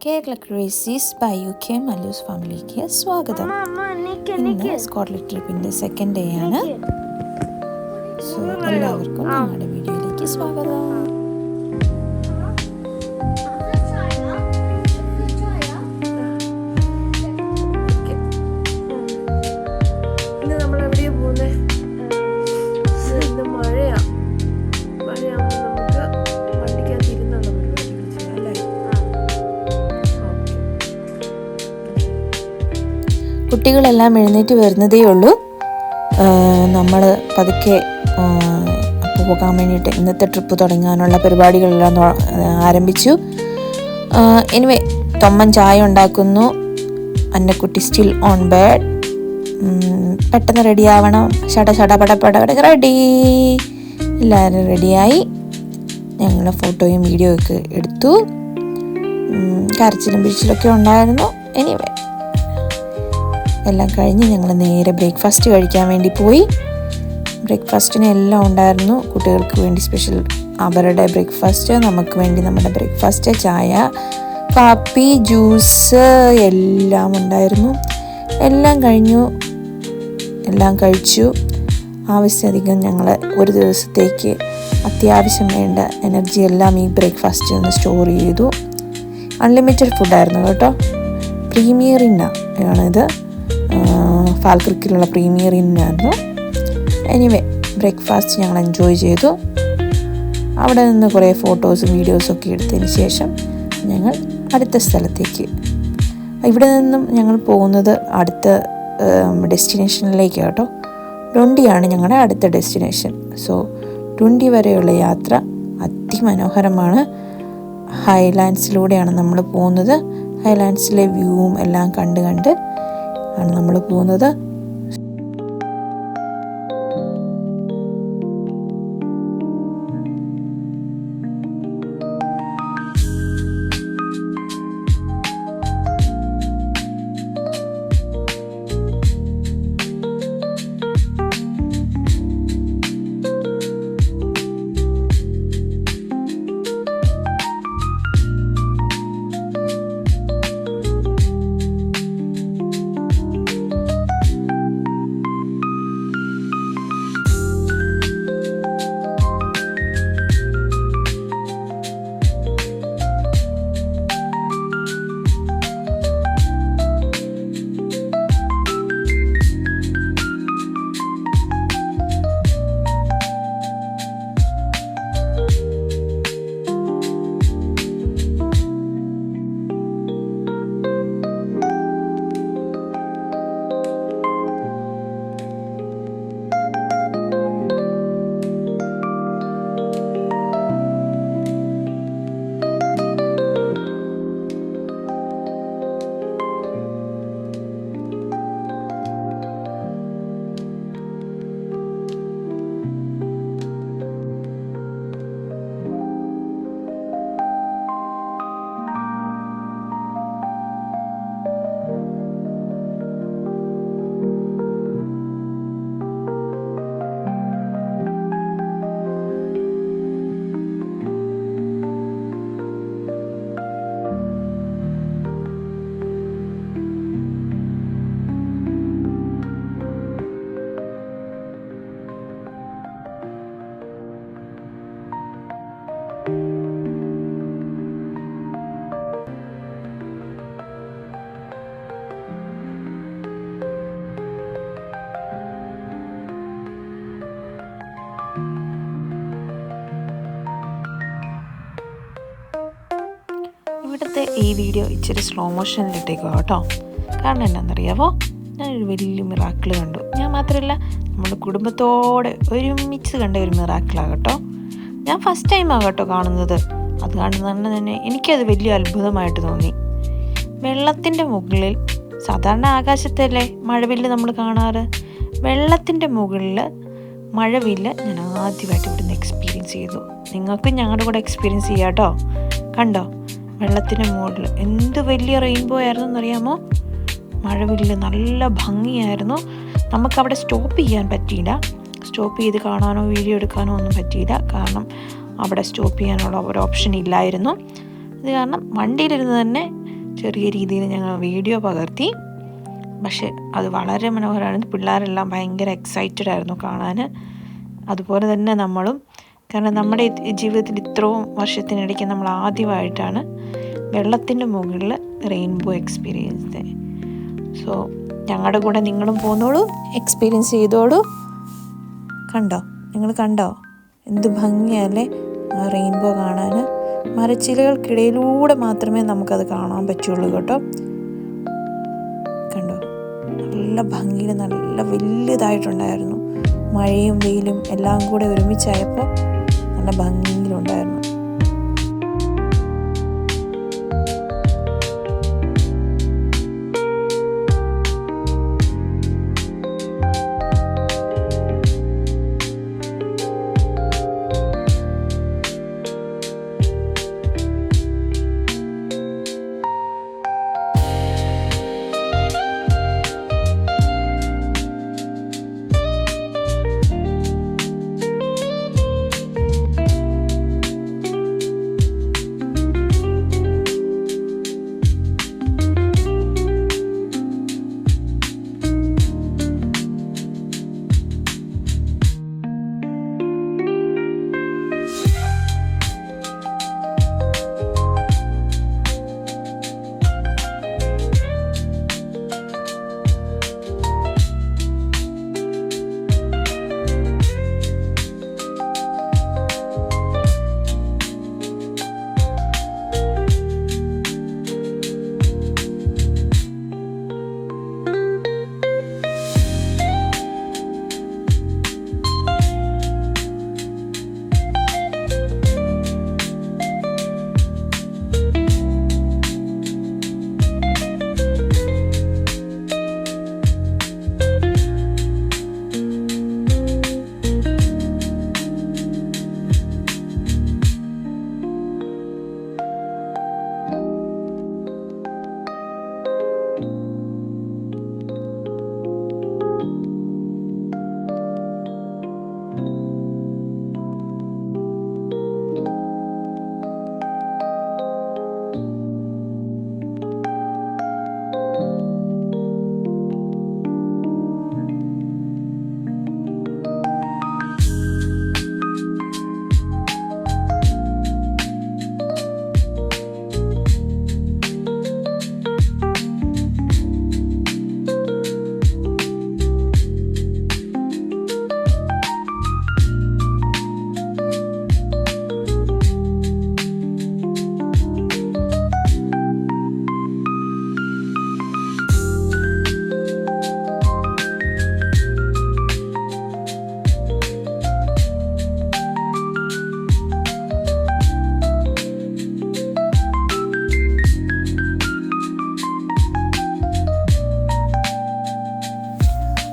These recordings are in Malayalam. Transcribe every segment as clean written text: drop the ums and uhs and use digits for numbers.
കേരള ക്രേസീസ് ബൈ UK മല്ലൂസ് ഫാമിലിക്ക് സ്വാഗതം. ഇന്ന് സ്കോട്ട്ലൻഡ് ട്രിപ്പിൻ്റെ സെക്കൻഡ് ഡേ ആണ്. സോ എല്ലാവർക്കും ഞങ്ങളുടെ വീഡിയോയിലേക്ക് സ്വാഗതം. കുട്ടികളെല്ലാം എഴുന്നേറ്റ് വരുന്നതേ ഉള്ളൂ. നമ്മൾ പതുക്കെ പോകാൻ വേണ്ടിയിട്ട് ഇന്നത്തെ ട്രിപ്പ് തുടങ്ങാനുള്ള പരിപാടികളെല്ലാം ആരംഭിച്ചു. എനിവേ തൊമ്മൻ ചായ ഉണ്ടാക്കുന്നു. Annakutty still on bed. പെട്ടെന്ന് റെഡി ആവണം. പട റെഡി. എല്ലാവരും റെഡിയായി. ഞങ്ങൾ ഫോട്ടോയും വീഡിയോ ഒക്കെ എടുത്തു. കരച്ചിലും പിരിച്ചിലൊക്കെ ഉണ്ടായിരുന്നു. എനിവേ എല്ലാം കഴിഞ്ഞ് ഞങ്ങൾ നേരെ ബ്രേക്ക്ഫാസ്റ്റ് കഴിക്കാൻ വേണ്ടി പോയി. ബ്രേക്ക്ഫാസ്റ്റിന് എല്ലാം ഉണ്ടായിരുന്നു. കുട്ടികൾക്ക് വേണ്ടി സ്പെഷ്യൽ അവരുടെ ബ്രേക്ക്ഫാസ്റ്റ്, നമുക്ക് വേണ്ടി നമ്മുടെ ബ്രേക്ക്ഫാസ്റ്റ്, ചായ, കാപ്പി, ജ്യൂസ് എല്ലാം ഉണ്ടായിരുന്നു. എല്ലാം കഴിഞ്ഞു, എല്ലാം കഴിച്ചു. ആവശ്യധികം ഞങ്ങൾ ഒരു ദിവസത്തേക്ക് അത്യാവശ്യം വേണ്ട എനർജി എല്ലാം ഈ ബ്രേക്ക്ഫാസ്റ്റിൽ നിന്ന് സ്റ്റോർ ചെയ്തു. അൺലിമിറ്റഡ് ഫുഡായിരുന്നു കേട്ടോ. പ്രീമിയർ ഇന്നാണിത്. ഫാൽക്രിക്കിലുള്ള പ്രീമിയർ ഇന്നായിരുന്നു. എനിവേ ബ്രേക്ക്ഫാസ്റ്റ് ഞങ്ങൾ എൻജോയ് ചെയ്തു. അവിടെ നിന്ന് കുറേ ഫോട്ടോസും വീഡിയോസും ഒക്കെ എടുത്തതിന് ശേഷം ഞങ്ങൾ അടുത്ത സ്ഥലത്തേക്ക്, ഇവിടെ നിന്നും ഞങ്ങൾ പോകുന്നത് അടുത്ത ഡെസ്റ്റിനേഷനിലേക്ക് കേട്ടോ. ഡുണ്ടിയാണ് ഞങ്ങളുടെ അടുത്ത ഡെസ്റ്റിനേഷൻ. സോ ഡുണ്ടി വരെയുള്ള യാത്ര അതിമനോഹരമാണ്. ഹൈലാൻഡ്സിലൂടെയാണ് നമ്മൾ പോകുന്നത്. ഹൈലാൻഡ്സിലെ വ്യൂവും എല്ലാം കണ്ട് ആണ് നമ്മൾ പോകുന്നത്. ഇവിടുത്തെ ഈ വീഡിയോ ഇച്ചിരി സ്ലോ മോഷനിലിട്ടേക്കുക കേട്ടോ. കാരണം എന്നാണെന്നറിയാവോ, ഞാനൊരു വലിയ മിറാക്കിൾ കണ്ടു. ഞാൻ മാത്രമല്ല, നമ്മുടെ കുടുംബത്തോടെ ഒരുമിച്ച് കണ്ട ഒരു മിറാക്കിളാണ് കേട്ടോ. ഞാൻ ഫസ്റ്റ് ടൈമാണ് കേട്ടോ കാണുന്നത്. അത് കാണുന്നതുകൊണ്ട് തന്നെ എനിക്കത് വലിയ അത്ഭുതമായിട്ട് തോന്നി. വെള്ളത്തിൻ്റെ മുകളിൽ, സാധാരണ ആകാശത്തല്ലേ മഴവില്ല് നമ്മൾ കാണാറ്, വെള്ളത്തിൻ്റെ മുകളിൽ മഴവില്ല് ഞാൻ ആദ്യമായിട്ട് ഇവിടുന്ന് എക്സ്പീരിയൻസ് ചെയ്തു. നിങ്ങൾക്കും ഞങ്ങളുടെ കൂടെ എക്സ്പീരിയൻസ് ചെയ്യാം കേട്ടോ. കണ്ടോ, വെള്ളത്തിൻ്റെ മുകളിൽ എന്ത് വലിയ റെയിൻബോ ആയിരുന്നു എന്നറിയാമോ. മഴവില്ല് നല്ല ഭംഗിയായിരുന്നു. നമുക്കവിടെ സ്റ്റോപ്പ് ചെയ്യാൻ പറ്റിയില്ല. സ്റ്റോപ്പ് ചെയ്ത് കാണാനോ വീഡിയോ എടുക്കാനോ ഒന്നും പറ്റിയില്ല. കാരണം അവിടെ സ്റ്റോപ്പ് ചെയ്യാനുള്ള ഒരു ഓപ്ഷൻ ഇല്ലായിരുന്നു. ഇത് കാരണം വണ്ടിയിലിരുന്ന് തന്നെ ചെറിയ രീതിയിൽ ഞങ്ങൾ വീഡിയോ പകർത്തി. പക്ഷേ അത് വളരെ മനോഹരമായിരുന്നു. പിള്ളേരെല്ലാം ഭയങ്കര എക്സൈറ്റഡ് ആയിരുന്നു കാണാൻ. അതുപോലെ തന്നെ നമ്മളും. കാരണം നമ്മുടെ ജീവിതത്തിൽ ഇത്രയും വർഷത്തിനിടയ്ക്ക് നമ്മൾ ആദ്യമായിട്ടാണ് വെള്ളത്തിൻ്റെ മുകളിൽ റെയിൻബോ എക്സ്പീരിയൻസ് ചെയ്യുന്നത്. സോ ഞങ്ങളുടെ കൂടെ നിങ്ങളും പോന്നോളൂ, എക്സ്പീരിയൻസ് ചെയ്തോളൂ. നിങ്ങൾ കണ്ടോ എന്ത് ഭംഗിയല്ലേ ആ റെയിൻബോ കാണാൻ. മരച്ചില്ലകൾക്കിടയിലൂടെ മാത്രമേ നമുക്കത് കാണാൻ പറ്റുള്ളൂ കേട്ടോ. കണ്ടോ, നല്ല ഭംഗിയിൽ നല്ല വലിയതായിട്ടുണ്ടായിരുന്നു. മഴയും വെയിലും എല്ലാം കൂടെ ഒരുമിച്ചായപ്പോൾ നല്ല ഭംഗിയിലുണ്ടായിരുന്നു.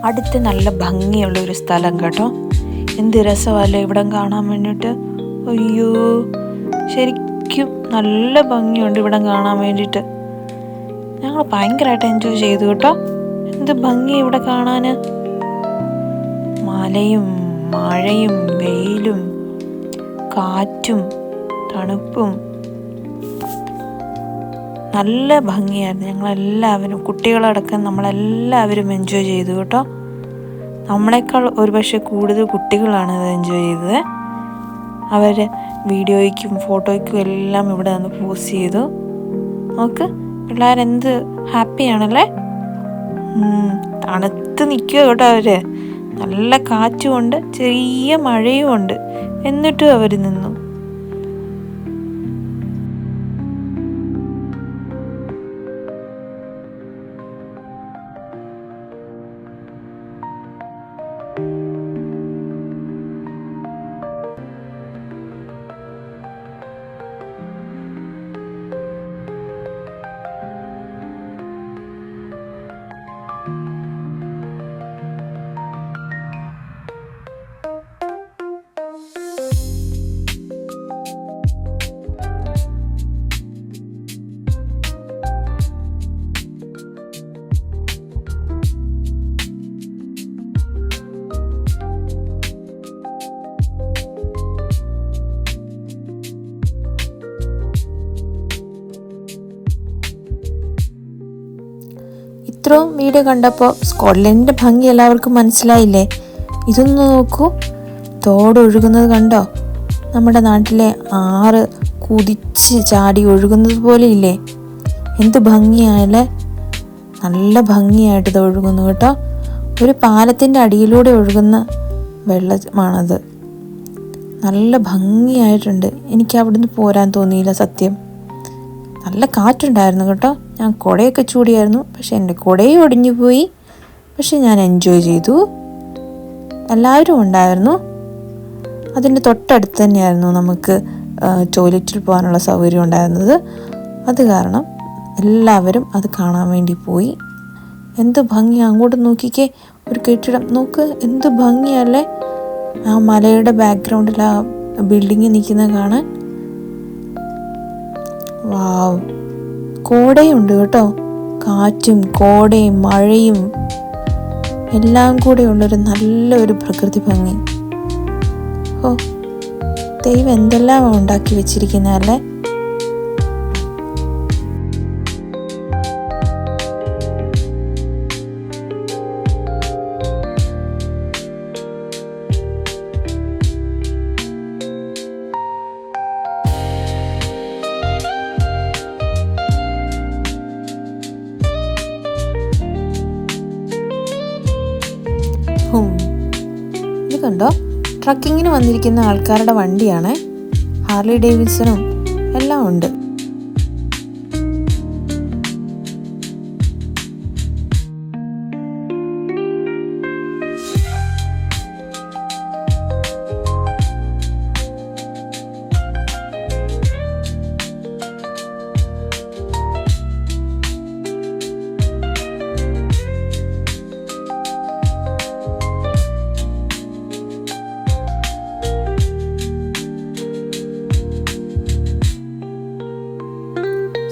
അടുത്ത് നല്ല ഭംഗിയുള്ള ഒരു സ്ഥലം കേട്ടോ. എന്ത് രസമല്ലേ ഇവിടെ കാണാൻ വേണ്ടിയിട്ട്. അയ്യോ, ശരിക്കും നല്ല ഭംഗിയുണ്ട് ഇവിടെ കാണാൻ വേണ്ടിയിട്ട്. ഞങ്ങൾ ഭയങ്കരമായിട്ട് എൻജോയ് ചെയ്തു കേട്ടോ. എന്ത് ഭംഗി ഇവിടെ കാണാൻ. മലയും മഴയും വെയിലും കാറ്റും തണുപ്പും നല്ല ഭംഗിയായിരുന്നു. ഞങ്ങളെല്ലാവരും, കുട്ടികളടക്കം നമ്മളെല്ലാവരും എൻജോയ് ചെയ്തു കേട്ടോ. നമ്മളെക്കാൾ ഒരുപക്ഷെ കൂടുതൽ കുട്ടികളാണ് ഇത് എൻജോയ് ചെയ്തത്. അവർ വീഡിയോയ്ക്കും ഫോട്ടോയ്ക്കും എല്ലാം ഇവിടെ നിന്ന് പോസ്റ്റ് ചെയ്തു. നോക്ക്, പിള്ളേരെന്ത് ഹാപ്പിയാണല്ലേ. തണുത്ത് നിൽക്കുക കേട്ടോ അവർ. നല്ല കാറ്റുമുണ്ട്, ചെറിയ മഴയും ഉണ്ട്, എന്നിട്ടും അവർ നിന്നു. ഇത്രയും വീഡിയോ കണ്ടപ്പോൾ സ്കോട്ട്ലൻഡിൻ്റെ ഭംഗി എല്ലാവർക്കും മനസ്സിലായില്ലേ? ഇതൊന്ന് നോക്കൂ, തോട് ഒഴുകുന്നത് കണ്ടോ? നമ്മുടെ നാട്ടിലെ ആറ് കുതിച്ച് ചാടി ഒഴുകുന്നത് പോലെ ഇല്ലേ? എന്ത് ഭംഗിയാണല്ലേ, നല്ല ഭംഗിയായിട്ട് ഇത് ഒഴുകുന്നു കേട്ടോ. ഒരു പാലത്തിൻ്റെ അടിയിലൂടെ ഒഴുകുന്ന വെള്ളമാണത്. നല്ല ഭംഗിയായിട്ടുണ്ട്. എനിക്ക് അവിടുന്ന് പോരാൻ തോന്നിയില്ല സത്യം. നല്ല കാറ്റുണ്ടായിരുന്നു കേട്ടോ. ഞാൻ കുടയൊക്കെ ചൂടിയായിരുന്നു, പക്ഷെ എൻ്റെ കുടയും ഒടിഞ്ഞു പോയി. പക്ഷെ ഞാൻ എൻജോയ് ചെയ്തു. എല്ലാവരും ഉണ്ടായിരുന്നു. അതിൻ്റെ തൊട്ടടുത്ത് തന്നെയായിരുന്നു നമുക്ക് ടോയ്ലറ്റിൽ പോകാനുള്ള സൗകര്യം ഉണ്ടായിരുന്നത്. അത് കാരണം എല്ലാവരും അത് കാണാൻ വേണ്ടി പോയി. എന്ത് ഭംഗിയാണ്, അങ്ങോട്ട് നോക്കിക്കേ, ഒരു കെട്ടിടം നോക്ക്, എന്ത് ഭംഗിയല്ലേ. ആ മലയുടെ ബാക്ക്ഗ്രൗണ്ടിൽ ആ ബിൽഡിങ് നിൽക്കുന്നത് കാണാൻ. വാവ്, കോടയുണ്ട് കേട്ടോ. കാറ്റും കോടയും മഴയും എല്ലാം കൂടെ ഉള്ളൊരു നല്ലൊരു പ്രകൃതി ഭംഗി. ഓ, ദൈവം എന്തെല്ലാം ഉണ്ടാക്കി വെച്ചിരിക്കുന്നതല്ലേ. ഇത് കണ്ടോ, ട്രക്കിങ്ങിന് വന്നിരിക്കുന്ന ആൾക്കാരുടെ വണ്ടിയാണ്. ഹാർലി ഡേവിഡ്സണും എല്ലാം ഉണ്ട്.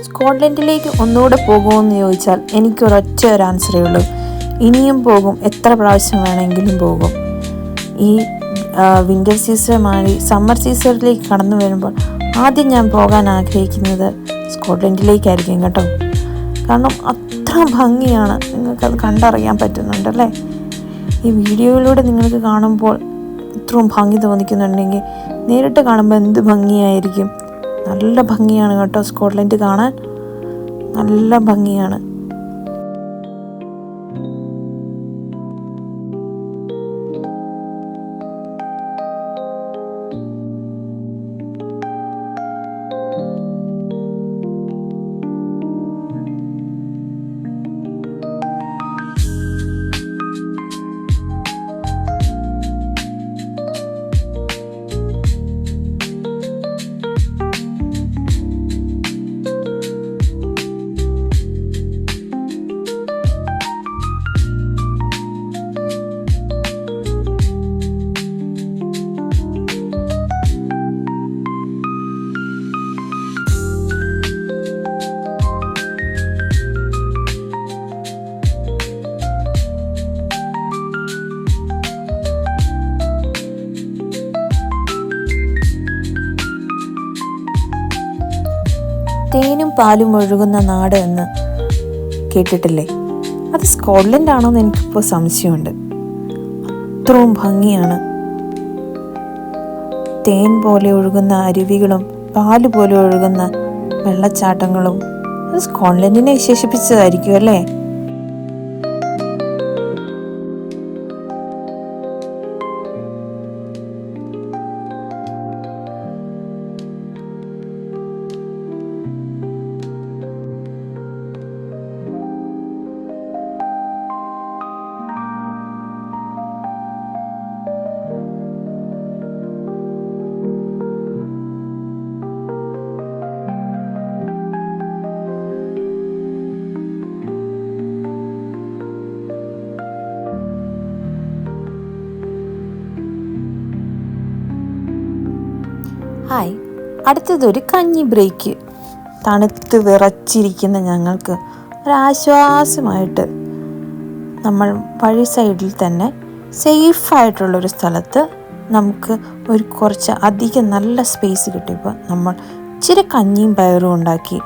സ്കോട്ട്ലൻഡിലേക്ക് ഒന്നുകൂടെ പോകുമെന്ന് ചോദിച്ചാൽ എനിക്കൊരൊറ്റ ഒരു ആൻസറേ ഉള്ളൂ: ഇനിയും പോകും, എത്ര പ്രാവശ്യം വേണമെങ്കിലും പോകും. ഈ വിൻ്റർ സീസൺ മാറി സമ്മർ സീസണിലേക്ക് കടന്നു വരുമ്പോൾ ആദ്യം ഞാൻ പോകാൻ ആഗ്രഹിക്കുന്നത് സ്കോട്ട്ലൻഡിലേക്കായിരിക്കും കേട്ടോ. കാരണം അത്ര ഭംഗിയാണ്, നിങ്ങൾക്കത് കണ്ടറിയാൻ പറ്റുന്നുണ്ടല്ലേ. ഈ വീഡിയോയിലൂടെ നിങ്ങൾക്ക് കാണുമ്പോൾ ഇത്രയും ഭംഗി തോന്നിക്കുന്നുണ്ടെങ്കിൽ നേരിട്ട് കാണുമ്പോൾ എന്ത് ഭംഗിയായിരിക്കും. നല്ല ഭംഗിയാണ് കേട്ടോ, സ്കോട്ട്ലൻഡ് കാണാൻ നല്ല ഭംഗിയാണ്. തേനും പാലും ഒഴുകുന്ന നാട് എന്ന് കേട്ടിട്ടില്ലേ? അത് സ്കോട്ട്ലൻഡ് ആണോ എന്ന് എനിക്കിപ്പോൾ സംശയമുണ്ട്. അത്രയും ഭംഗിയാണ്. തേൻ പോലെ ഒഴുകുന്ന അരുവികളും പാല് പോലെ ഒഴുകുന്ന വെള്ളച്ചാട്ടങ്ങളും. അത് സ്കോട്ട്ലൻഡിനെ വിശേഷിപ്പിച്ചതായിരിക്കും അല്ലേ? ഹായ്, അടുത്തതൊരു കഞ്ഞി ബ്രേക്ക്. തണുത്ത് വിറച്ചിരിക്കുന്ന ഞങ്ങൾക്ക് ഒരാശ്വാസമായിട്ട് നമ്മൾ വഴി സൈഡിൽ തന്നെ സേഫായിട്ടുള്ളൊരു സ്ഥലത്ത് നമുക്ക് ഒരു കുറച്ച് അധികം നല്ല സ്പേസ് കിട്ടിയപ്പോൾ നമ്മൾ ഇച്ചിരി കഞ്ഞിയും പയറും ഉണ്ടാക്കി.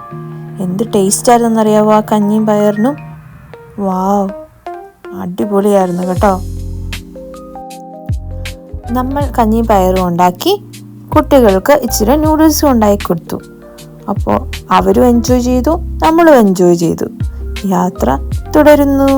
എന്ത് ടേസ്റ്റായിരുന്നെന്നറിയാവോ ആ കഞ്ഞിയും പയറിനും. വാവ്, അടിപൊളിയായിരുന്നു കേട്ടോ. നമ്മൾ കഞ്ഞി പയറും ഉണ്ടാക്കി, കുട്ടികൾക്ക് ഇച്ചിരി നൂഡിൽസും ഉണ്ടാക്കി കൊടുത്തു. അപ്പോൾ അവരും എൻജോയ് ചെയ്തു, നമ്മളും എൻജോയ് ചെയ്തു. യാത്ര തുടരുന്നു.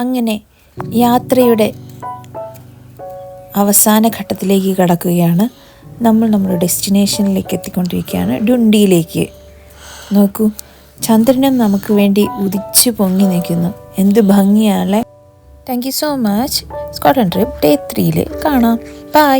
അങ്ങനെ യാത്രയുടെ അവസാന ഘട്ടത്തിലേക്ക് കടക്കുകയാണ്. നമ്മൾ നമ്മുടെ ഡെസ്റ്റിനേഷനിലേക്ക് എത്തിക്കൊണ്ടിരിക്കുകയാണ്, ഡുണ്ടിയിലേക്ക്. നോക്കൂ, ചന്ദ്രനും നമുക്ക് വേണ്ടി ഉദിച്ചു പൊങ്ങി നിൽക്കുന്നു. എന്ത് ഭംഗിയാണല്ലേ. Thank you so much. Scotland trip day 3 കാണാം. ബൈ.